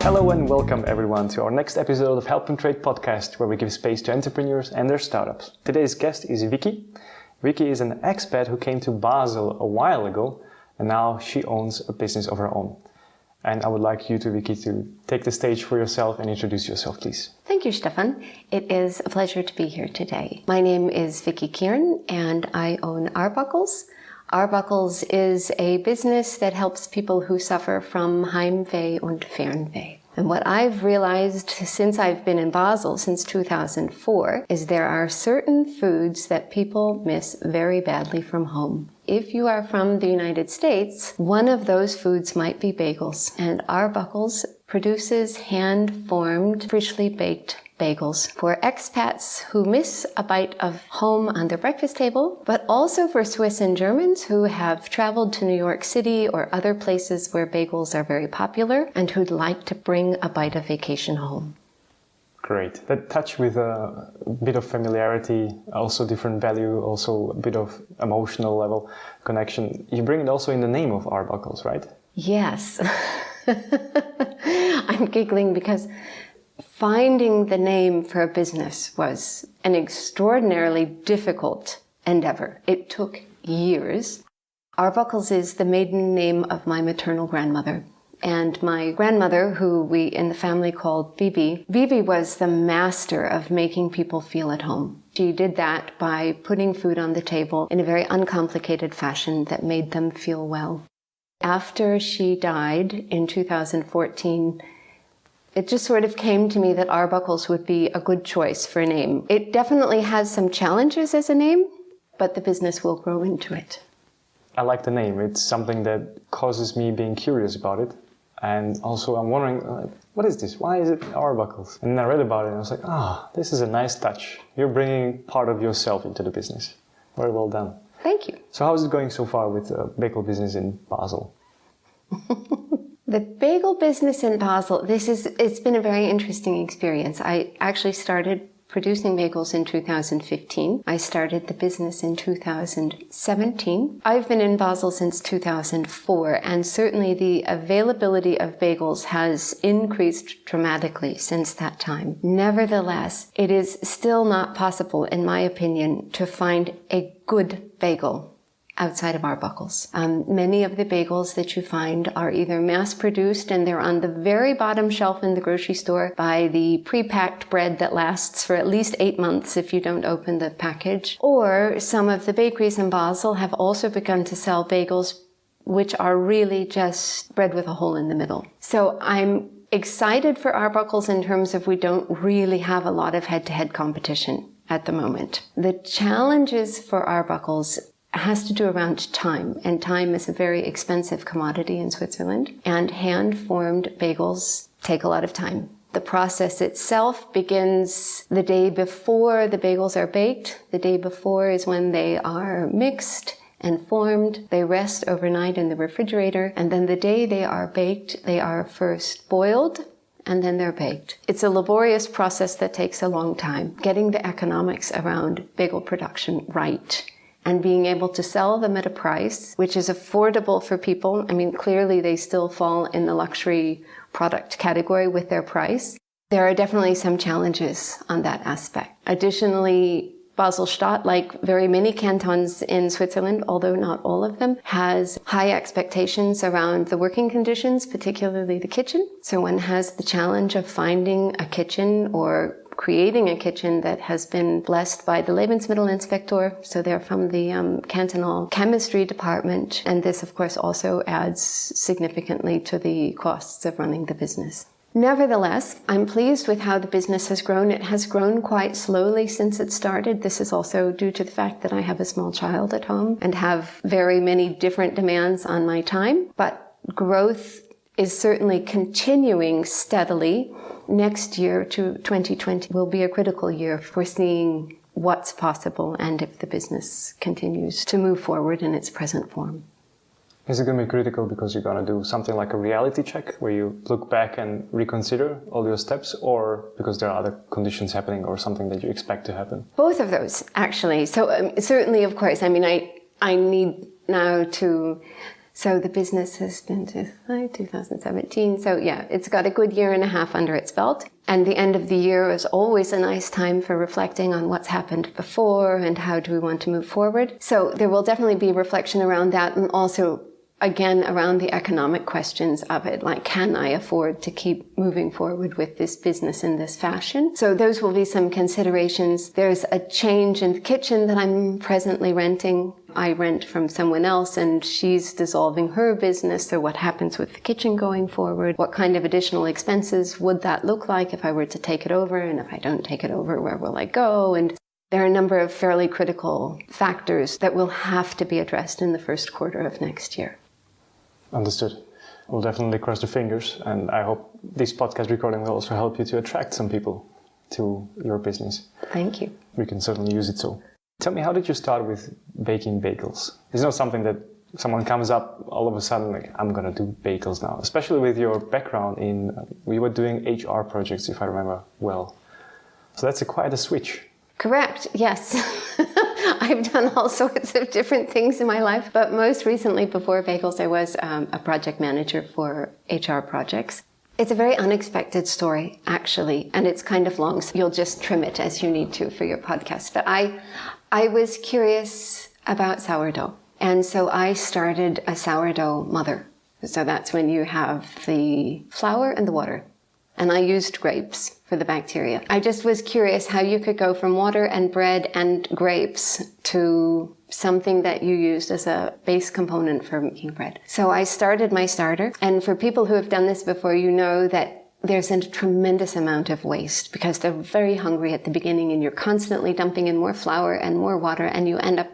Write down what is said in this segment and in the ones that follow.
Hello and welcome everyone to our next episode of Help and Trade podcast, where we give space to entrepreneurs and their startups. Today's guest is Vicki. Vicki is an expat who came to Basel a while ago, and now she owns a business of her own. And I would like you, Vicki, to take the stage for yourself and introduce yourself, please. Thank you, Stefan. It is a pleasure to be here today. My name is Vicki Kirn, and I own Arbuckles. Arbuckles is a business that helps people who suffer from Heimweh und Fernweh. And what I've realized since I've been in Basel, since 2004, is there are certain foods that people miss very badly from home. If you are from the United States, one of those foods might be bagels. And Arbuckles produces hand-formed, freshly baked bagels for expats who miss a bite of home on their breakfast table, but also for Swiss and Germans who have traveled to New York City or other places where bagels are very popular and who'd like to bring a bite of vacation home. Great. That touch with a bit of familiarity, also different value, also a bit of emotional level connection. You bring it also in the name of Arbuckles, right? Yes. I'm giggling because finding the name for a business was an extraordinarily difficult endeavor. It took years. Arbuckles is the maiden name of my maternal grandmother. And my grandmother, who we in the family called Bibi, Bibi was the master of making people feel at home. She did that by putting food on the table in a very uncomplicated fashion that made them feel well. After she died in 2014, it just sort of came to me that Arbuckles would be a good choice for a name. It definitely has some challenges as a name, but the business will grow into it. I like the name. It's something that causes me being curious about it. And also I'm wondering, what is this? Why is it Arbuckles? And then I read about it and I was like, this is a nice touch. You're bringing part of yourself into the business. Very well done. Thank you. So how is it going so far with the bagel business in Basel? The bagel business in Basel, it's been a very interesting experience. I actually started producing bagels in 2015. I started the business in 2017. I've been in Basel since 2004, and certainly the availability of bagels has increased dramatically since that time. Nevertheless, it is still not possible, in my opinion, to find a good bagel outside of Arbuckles. Many of the bagels that you find are either mass-produced and they're on the very bottom shelf in the grocery store by the pre-packed bread that lasts for at least 8 months if you don't open the package. Or some of the bakeries in Basel have also begun to sell bagels which are really just bread with a hole in the middle. So I'm excited for Arbuckles in terms of we don't really have a lot of head-to-head competition at the moment. The challenges for Arbuckles has to do around time, and time is a very expensive commodity in Switzerland, and hand-formed bagels take a lot of time. The process itself begins the day before the bagels are baked. The day before is when they are mixed and formed. They rest overnight in the refrigerator, and then the day they are baked, they are first boiled, and then they're baked. It's a laborious process that takes a long time. Getting the economics around bagel production right, and being able to sell them at a price which is affordable for people. I mean, clearly they still fall in the luxury product category with their price. There are definitely some challenges on that aspect. Additionally, Basel-Stadt, like very many cantons in Switzerland, although not all of them, has high expectations around the working conditions, particularly the kitchen. So one has the challenge of finding a kitchen or creating a kitchen that has been blessed by the Lebensmittelinspektor, so they're from the cantonal chemistry department, and this of course also adds significantly to the costs of running the business. Nevertheless, I'm pleased with how the business has grown. It has grown quite slowly since it started. This is also due to the fact that I have a small child at home and have very many different demands on my time, but growth is certainly continuing steadily. Next year, to 2020, will be a critical year for seeing what's possible and if the business continues to move forward in its present form. Is it going to be critical because you're going to do something like a reality check where you look back and reconsider all your steps, or because there are other conditions happening or something that you expect to happen? Both of those, actually. So certainly, of course, I mean, I need now to... So the business has been to 2017. So yeah, it's got a good year and a half under its belt. And the end of the year is always a nice time for reflecting on what's happened before and how do we want to move forward. So there will definitely be reflection around that, and also again around the economic questions of it, like can I afford to keep moving forward with this business in this fashion? So those will be some considerations. There's a change in the kitchen that I'm presently renting. I rent from someone else and she's dissolving her business. So what happens with the kitchen going forward? What kind of additional expenses would that look like if I were to take it over? And if I don't take it over, where will I go? And there are a number of fairly critical factors that will have to be addressed in the first quarter of next year. Understood. We'll definitely cross the fingers, and I hope this podcast recording will also help you to attract some people to your business. Thank you. We can certainly use it so. Tell me, how did you start with baking bagels? It's not something that someone comes up all of a sudden like, I'm going to do bagels now, especially with your background in, we were doing HR projects, if I remember well. So that's quite a switch. Correct, yes. I've done all sorts of different things in my life, but most recently before Bagels, I was a project manager for HR projects. It's a very unexpected story, actually, and it's kind of long, so you'll just trim it as you need to for your podcast. But I was curious about sourdough, and so I started a sourdough mother. So that's when you have the flour and the water. And I used grapes for the bacteria. I just was curious how you could go from water and bread and grapes to something that you used as a base component for making bread. So I started my starter. And for people who have done this before, you know that there's a tremendous amount of waste because they're very hungry at the beginning and you're constantly dumping in more flour and more water and you end up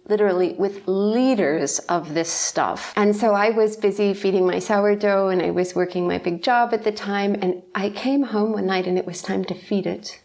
literally with liters of this stuff. And so I was busy feeding my sourdough and I was working my big job at the time, and I came home one night and it was time to feed it.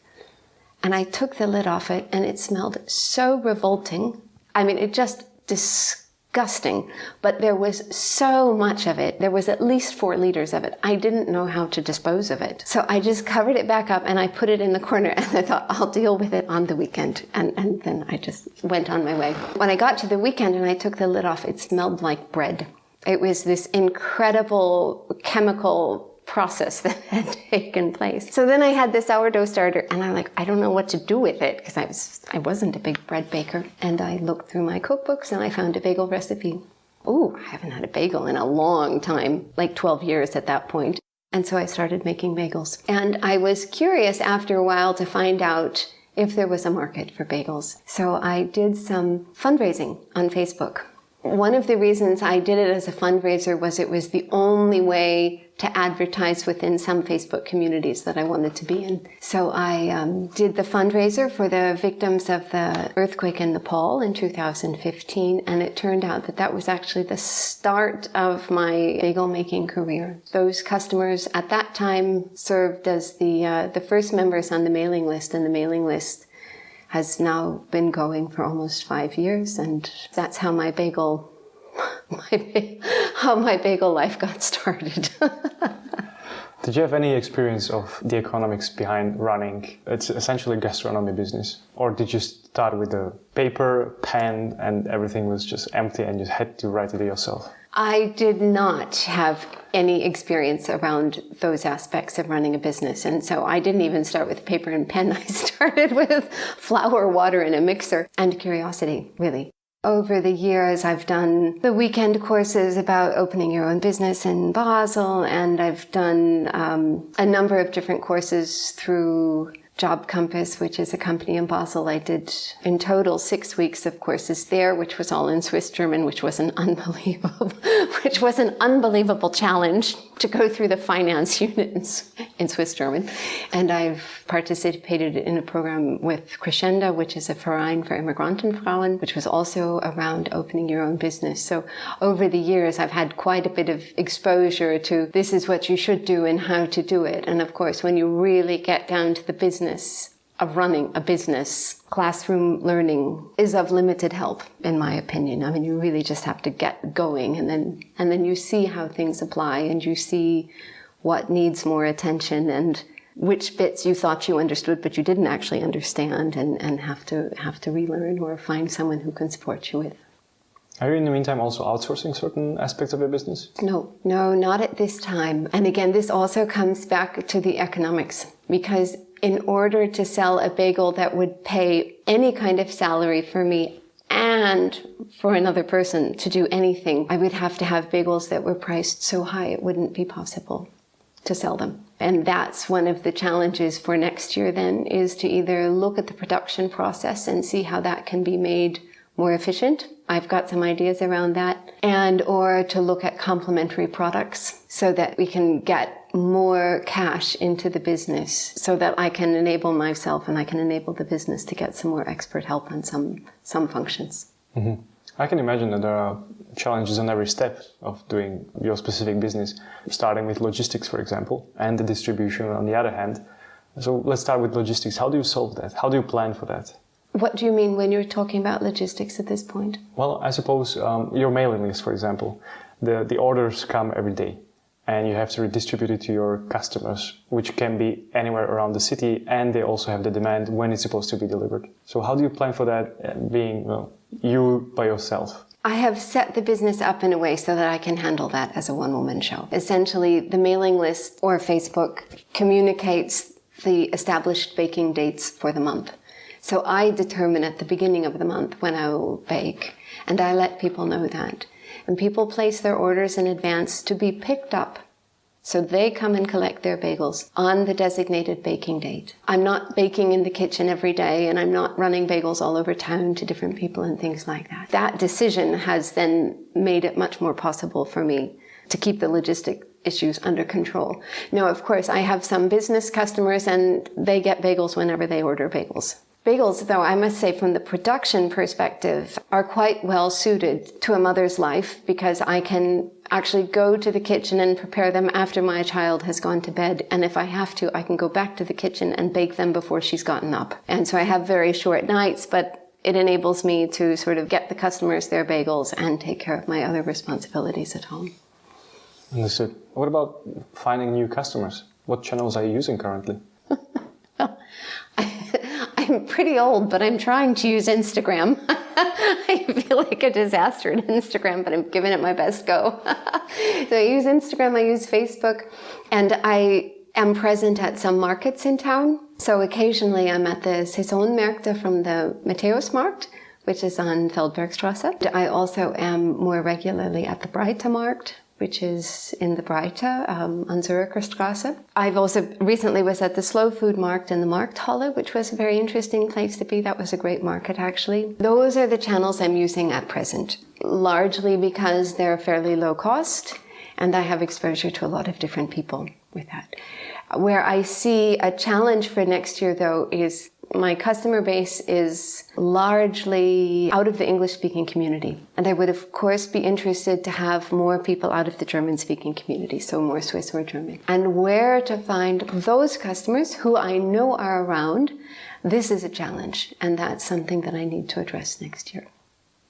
And I took the lid off it and it smelled so revolting. I mean, it just disgusting, but there was so much of it. There was at least 4 liters of it. I didn't know how to dispose of it. So I just covered it back up and I put it in the corner and I thought, I'll deal with it on the weekend. And then I just went on my way. When I got to the weekend and I took the lid off, it smelled like bread. It was this incredible chemical process that had taken place. So then I had the sourdough starter and I'm like, I don't know what to do with it because I wasn't a big bread baker. And I looked through my cookbooks and I found a bagel recipe. Oh, I haven't had a bagel in a long time, like 12 years at that point. And so I started making bagels. And I was curious after a while to find out if there was a market for bagels. So I did some fundraising on Facebook. One of the reasons I did it as a fundraiser was it was the only way to advertise within some Facebook communities that I wanted to be in. So I did the fundraiser for the victims of the earthquake in Nepal in 2015, and it turned out that that was actually the start of my bagel making career. Those customers at that time served as the first members on the mailing list, and the mailing list has now been going for almost 5 years, and that's how my bagel life got started. Did you have any experience of the economics behind running? It's essentially a gastronomy business. Or did you start with a paper, pen, and everything was just empty and you had to write it yourself? I did not have any experience around those aspects of running a business. And so I didn't even start with paper and pen. I started with flour, water, and a mixer, and curiosity, really. Over the years, I've done the weekend courses about opening your own business in Basel, and I've done a number of different courses through Job Compass, which is a company in Basel. I did in total 6 weeks of courses there, which was all in Swiss German, which was an unbelievable challenge to go through the finance unit in Swiss German. And I've participated in a program with Crescenda, which is a Verein für Immigrantenfrauen, which was also around opening your own business. So over the years, I've had quite a bit of exposure to this is what you should do and how to do it. And of course, when you really get down to the business of running a business, classroom learning is of limited help, in my opinion. I mean, you really just have to get going, and then you see how things apply, and you see what needs more attention, and which bits you thought you understood but you didn't actually understand, and have to relearn or find someone who can support you with. Are you in the meantime also outsourcing certain aspects of your business? No, not at this time. And again, this also comes back to the economics, because in order to sell a bagel that would pay any kind of salary for me and for another person to do anything, I would have to have bagels that were priced so high it wouldn't be possible to sell them. And that's one of the challenges for next year then, is to either look at the production process and see how that can be made more efficient. I've got some ideas around that. And or to look at complementary products so that we can get more cash into the business, so that I can enable myself and I can enable the business to get some more expert help on some functions. Mm-hmm. I can imagine that there are challenges on every step of doing your specific business, starting with logistics, for example, and the distribution on the other hand. So let's start with logistics. How do you solve that? How do you plan for that? What do you mean when you're talking about logistics at this point? Well, I suppose your mailing list, for example, the orders come every day and you have to redistribute it to your customers, which can be anywhere around the city, and they also have the demand when it's supposed to be delivered. So how do you plan for that, being you by yourself? I have set the business up in a way so that I can handle that as a one-woman show. Essentially, the mailing list or Facebook communicates the established baking dates for the month. So I determine at the beginning of the month when I will bake, and I let people know that. And people place their orders in advance to be picked up. So they come and collect their bagels on the designated baking date. I'm not baking in the kitchen every day, and I'm not running bagels all over town to different people and things like that. That decision has then made it much more possible for me to keep the logistic issues under control. Now, of course, I have some business customers, and they get bagels whenever they order bagels. Bagels, though, I must say, from the production perspective, are quite well suited to a mother's life, because I can actually go to the kitchen and prepare them after my child has gone to bed. And if I have to, I can go back to the kitchen and bake them before she's gotten up. And so I have very short nights, but it enables me to sort of get the customers their bagels and take care of my other responsibilities at home. Understood. What about finding new customers? What channels are you using currently? I'm pretty old, but I'm trying to use Instagram. I feel like a disaster at Instagram, but I'm giving it my best go. So I use Instagram, I use Facebook, and I am present at some markets in town. So occasionally I'm at the Saisonmärkte from the Matthäusmarkt, which is on Feldbergstrasse. I also am more regularly at the Breite Markt, which is in the Breite, on Zürcher Straße. I've also recently was at the Slow Food Markt in the Markthalle, which was a very interesting place to be. That was a great market, actually. Those are the channels I'm using at present, largely because they're fairly low cost, and I have exposure to a lot of different people with that. Where I see a challenge for next year, though, is my customer base is largely out of the English-speaking community. And I would, of course, be interested to have more people out of the German-speaking community, so more Swiss or German. And where to find those customers who I know are around, this is a challenge. And that's something that I need to address next year.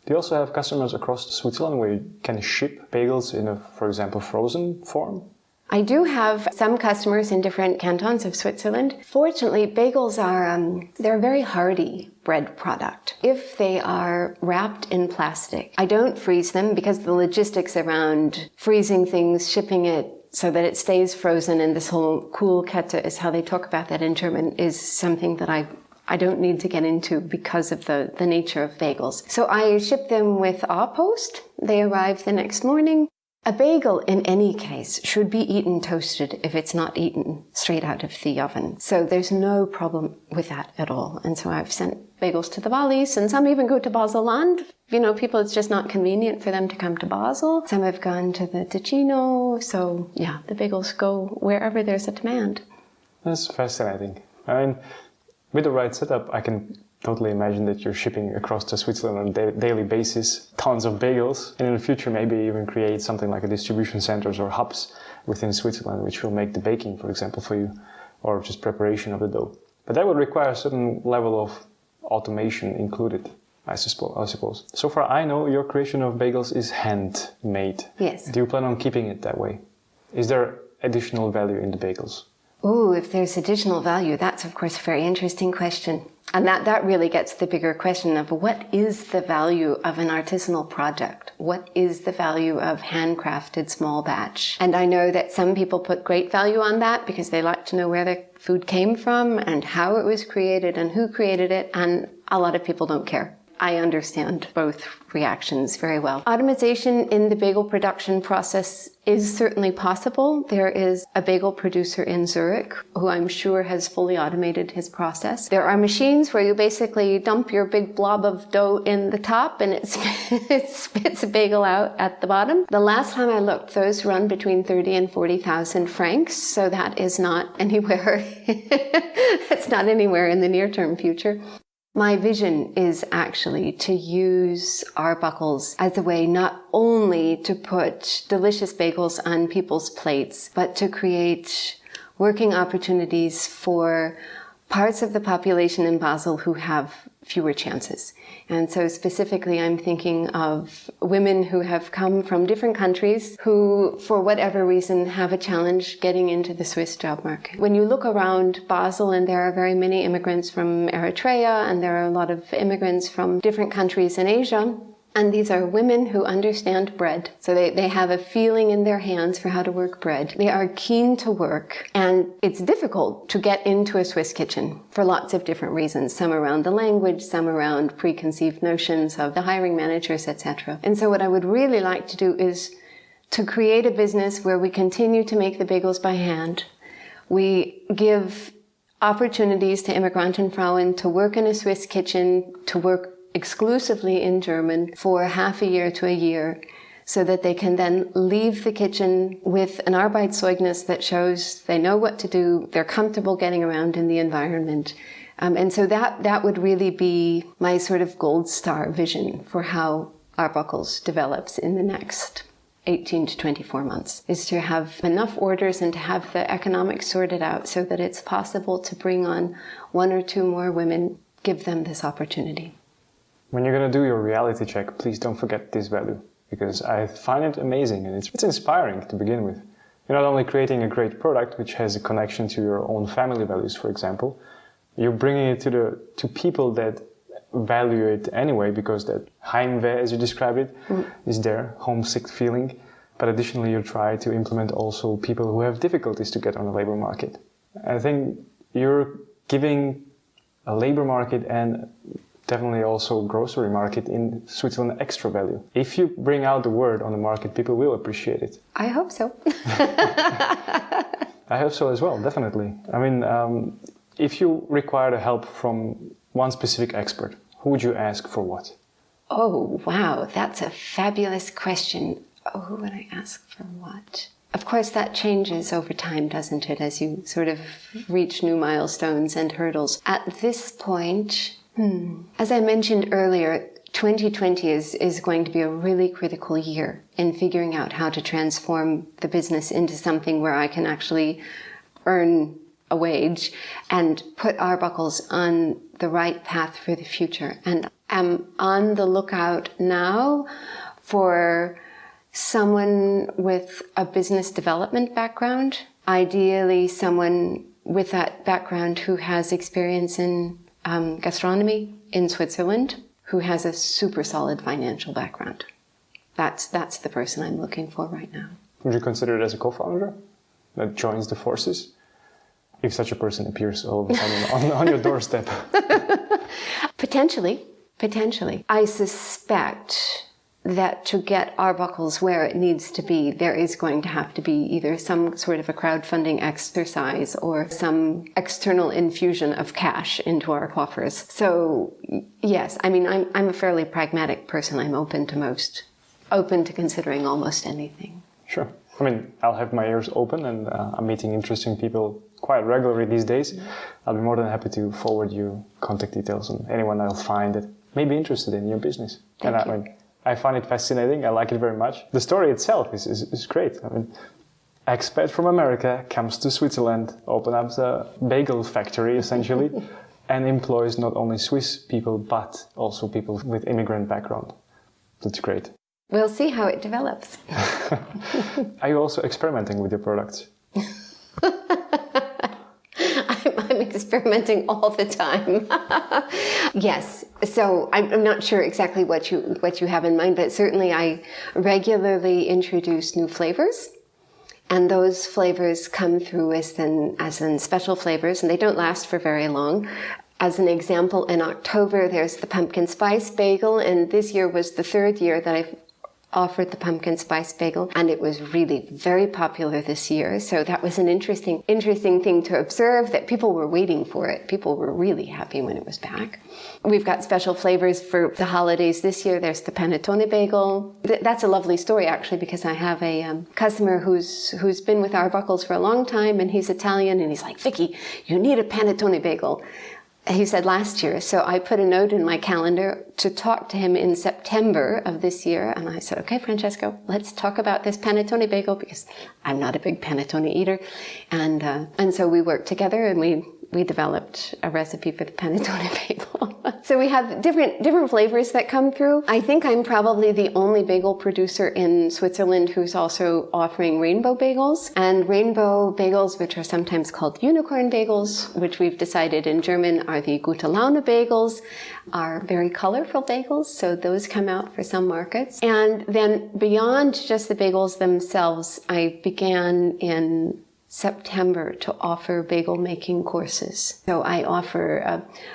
Do you also have customers across Switzerland where you can ship bagels in a, for example, frozen form? I do have some customers in different cantons of Switzerland. Fortunately, bagels are, they're a very hardy bread product. If they are wrapped in plastic, I don't freeze them because the logistics around freezing things, shipping it so that it stays frozen, and this whole Kühlkette is how they talk about that in German, is something that I don't need to get into because of the nature of bagels. So I ship them with A-Post. They arrive the next morning. A bagel, in any case, should be eaten toasted if it's not eaten straight out of the oven. So there's no problem with that at all. And so I've sent bagels to the Wallis, and some even go to Basel. You know, people, it's just not convenient for them to come to Basel. Some have gone to the Ticino. So yeah, the bagels go wherever there's a demand. That's fascinating. I mean, with the right setup, I can totally imagine that you're shipping across to Switzerland on a daily basis tons of bagels, and in the future maybe even create something like a distribution centers or hubs within Switzerland which will make the baking, for example, for you, or just preparation of the dough. But that would require a certain level of automation included, I suppose. So far I know your creation of bagels is handmade. Yes. Do you plan on keeping it that way? Is there additional value in the bagels? Oh, if there's additional value, that's of course a very interesting question. And that really gets the bigger question of what is the value of an artisanal project? What is the value of handcrafted small batch? And I know that some people put great value on that because they like to know where the food came from and how it was created and who created it. And a lot of people don't care. I understand both reactions very well. Automation in the bagel production process is certainly possible. There is a bagel producer in Zurich who I'm sure has fully automated his process. There are machines where you basically dump your big blob of dough in the top and it spits a bagel out at the bottom. The last time I looked, those run between 30 and 40,000 francs, so that is not anywhere, it's not anywhere in the near-term future. My vision is actually to use Arbuckles as a way not only to put delicious bagels on people's plates, but to create working opportunities for parts of the population in Basel who have fewer chances. And so specifically, I'm thinking of women who have come from different countries who, for whatever reason, have a challenge getting into the Swiss job market. When you look around Basel, and there are very many immigrants from Eritrea, and there are a lot of immigrants from different countries in Asia, and these are women who understand bread. So they have a feeling in their hands for how to work bread. They are keen to work. And it's difficult to get into a Swiss kitchen for lots of different reasons. Some around the language, some around preconceived notions of the hiring managers, etc. And so what I would really like to do is to create a business where we continue to make the bagels by hand. We give opportunities to Immigrantenfrauen to work in a Swiss kitchen, to work exclusively in German for half a year to a year, so that they can then leave the kitchen with an Arbeitszeugnis that shows they know what to do, they're comfortable getting around in the environment. And so that would really be my sort of gold star vision for how Arbuckles develops in the next 18 to 24 months, is to have enough orders and to have the economics sorted out so that it's possible to bring on one or two more women, give them this opportunity. When you're going to do your reality check, please don't forget this value, because I find it amazing and it's inspiring to begin with. You're not only creating a great product which has a connection to your own family values, for example, you're bringing it to people that value it anyway, because that Heimweh, as you describe it, is there, homesick feeling. But additionally, you try to implement also people who have difficulties to get on the labor market. I think you're giving a labor market and definitely also grocery market in Switzerland extra value. If you bring out the word on the market, people will appreciate it. I hope so. I hope so as well, definitely. I mean, if you require the help from one specific expert, who would you ask for what? Oh, wow, that's a fabulous question. Oh, who would I ask for what? Of course, that changes over time, doesn't it, as you sort of reach new milestones and hurdles. At this point, as I mentioned earlier, 2020 is going to be a really critical year in figuring out how to transform the business into something where I can actually earn a wage and put Arbuckles on the right path for the future. And I'm on the lookout now for someone with a business development background, ideally someone with that background who has experience in gastronomy in Switzerland, who has a super solid financial background. That's the person I'm looking for right now. Would you consider it as a co-founder that joins the forces? If such a person appears all of a sudden on your doorstep. Potentially. I suspect that to get Arbuckles where it needs to be, there is going to have to be either some sort of a crowdfunding exercise or some external infusion of cash into our coffers. So yes, I mean, I'm a fairly pragmatic person. I'm open to considering almost anything. Sure. I mean, I'll have my ears open, and I'm meeting interesting people quite regularly these days. I'll be more than happy to forward you contact details on anyone I'll find that may be interested in your business. Thank you. I find it fascinating. I like it very much. The story itself is great. I mean, expat from America comes to Switzerland, opens up a bagel factory essentially, and employs not only Swiss people but also people with immigrant background. That's great. We'll see how it develops. Are you also experimenting with your products? I'm experimenting all the time. Yes. So I'm not sure exactly what you have in mind, but certainly I regularly introduce new flavors. And those flavors come through as in special flavors, and they don't last for very long. As an example, in October, there's the pumpkin spice bagel, and this year was the third year that I've offered the pumpkin spice bagel, and it was really very popular this year. So that was an interesting thing to observe, that people were waiting for it. People were really happy when it was back. We've got special flavors for the holidays this year. There's the panettone bagel. That's a lovely story, actually, because I have a customer who's been with Arbuckles for a long time, and he's Italian, and he's like, Vicki, you need a panettone bagel. He said last year, so I put a note in my calendar to talk to him in September of this year, and I said, okay, Francesco, let's talk about this panettone bagel, because I'm not a big panettone eater, and so we worked together, and we developed a recipe for the panettone bagel. So we have different flavors that come through. I think I'm probably the only bagel producer in Switzerland who's also offering rainbow bagels. And rainbow bagels, which are sometimes called unicorn bagels, which we've decided in German are the Gute Laune bagels, are very colorful bagels. So those come out for some markets. And then beyond just the bagels themselves, I began in September to offer bagel making courses. So I offer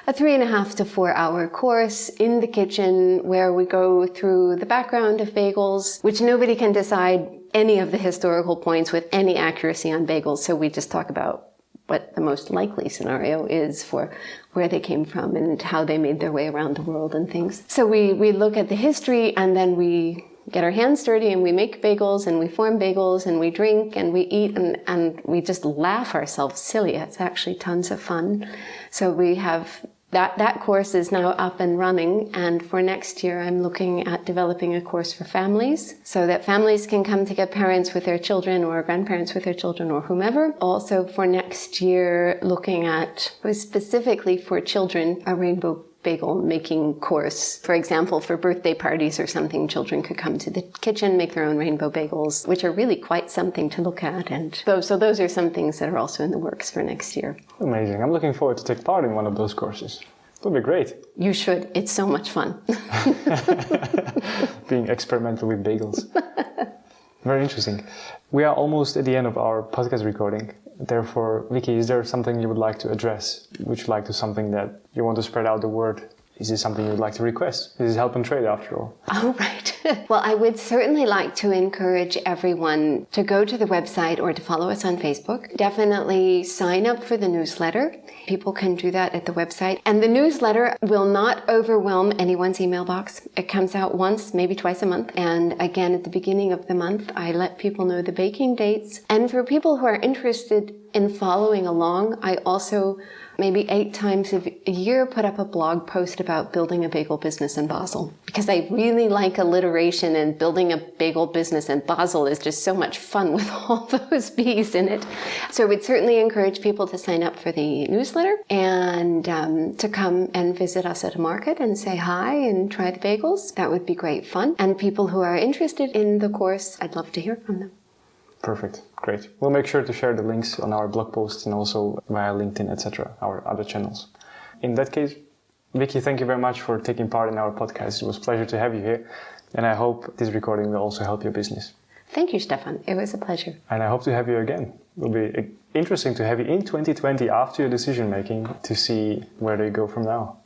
a 3.5 to 4 hour course in the kitchen where we go through the background of bagels, which nobody can decide any of the historical points with any accuracy on bagels. So we just talk about what the most likely scenario is for where they came from and how they made their way around the world and things. So we look at the history, and then we get our hands dirty and we make bagels and we form bagels and we drink and we eat and we just laugh ourselves silly. It's actually tons of fun. So we have that course is now up and running, and for next year I'm looking at developing a course for families so that families can come to get parents with their children or grandparents with their children or whomever. Also for next year looking at specifically for children a rainbow bagel making course. For example, for birthday parties or something, children could come to the kitchen, make their own rainbow bagels, which are really quite something to look at. And so those are some things that are also in the works for next year. Amazing. I'm looking forward to take part in one of those courses. It would be great. You should. It's so much fun. Being experimental with bagels. Very interesting. We are almost at the end of our podcast recording. Therefore, Vicki, is there something you would like to address? Would you like to something that you want to spread out the word? Is this something you would like to request? This is Help and Trade after all. Oh, right. Well, I would certainly like to encourage everyone to go to the website or to follow us on Facebook. Definitely sign up for the newsletter. People can do that at the website. And the newsletter will not overwhelm anyone's email box. It comes out once, maybe twice a month. And again, at the beginning of the month, I let people know the baking dates. And for people who are interested in following along, I also maybe 8 times a year put up a blog post about building a bagel business in Basel. Because I really like alliteration, and building a bagel business in Basel is just so much fun with all those B's in it. So we'd certainly encourage people to sign up for the newsletter and to come and visit us at a market and say hi and try the bagels. That would be great fun. And people who are interested in the course, I'd love to hear from them. Perfect. Great. We'll make sure to share the links on our blog posts and also via LinkedIn, etc., our other channels. In that case, Vicki, thank you very much for taking part in our podcast. It was a pleasure to have you here, and I hope this recording will also help your business. Thank you, Stefan. It was a pleasure. And I hope to have you again. It will be interesting to have you in 2020 after your decision making to see where do you go from now.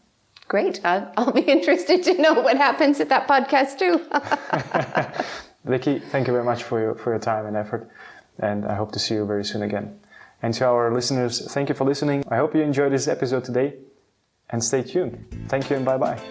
Great. I'll be interested to know what happens at that podcast too. Vicki, thank you very much for your time and effort, and I hope to see you very soon again. And to our listeners, thank you for listening. I hope you enjoyed this episode today, and stay tuned. Thank you and bye-bye.